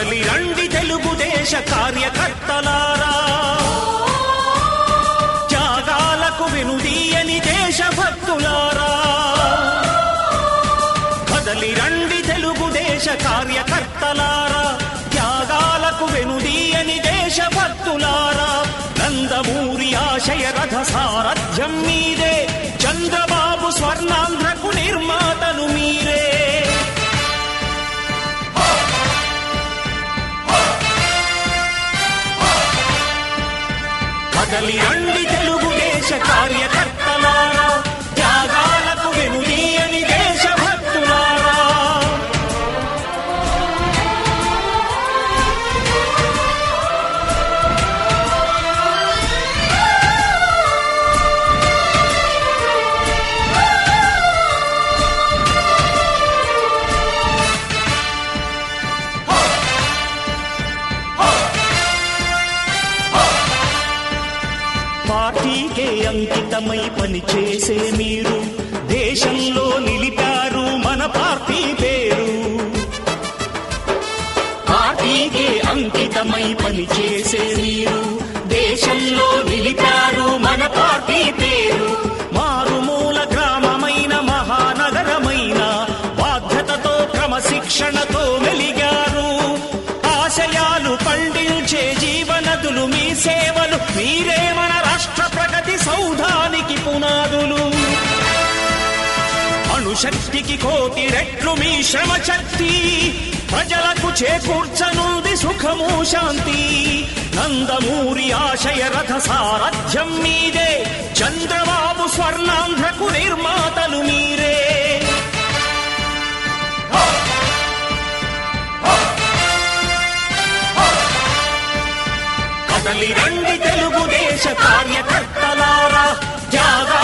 కదలి రండి తెలుగుదేశ కార్యకర్తలారా, త్యాగాలకు వెనుదీయని దేశభక్తులారా. కదలి రండి తెలుగుదేశ కార్యకర్తలారా, త్యాగాలకు వెనుదీయని దేశభక్తులారా. నందమూరి ఆశయ రథ సారథ్యం మీరే, చంద్రబాబు స్వర్ణాంధ్రకు నిర్మాతలు మీరే. కదలి రండి తెలుగుదేశ కార్యకర్తలారా, త్యాగాలకు వెనుదీయని దేశభక్తులారా. పార్టీకే అంకితమై పనిచేసే మీరు దేశంలో నిలిపారు మన పార్టీ పేరు. పార్టీకే అంకితమై పనిచేసే మీరు దేశంలో నిలిపారు మన పార్టీ పేరు. మారుమూల గ్రామమైన మహానగరమైన బాధ్యతతో క్రమశిక్షణతో మెలిగారు. ఆశయాలు పండించే జీవనదులు మీ సేవలు, మీరే మన రాష్ట్ర ప్రగతి సౌధానికి పునాదులు. అణుశక్తికి కోటి రెట్లు మీ శ్రమ శక్తి, ప్రజలకు చేకూర్చనుంది సుఖము శాంతి. నందమూరి ఆశయ రథ సారథ్యం మీదే, చంద్రబాబు స్వర్ణాంధ్రకు నిర్మాతలు మీరే. కదలి రండి తెలుగుదేశ కార్యకర్తలారా, త్యాగా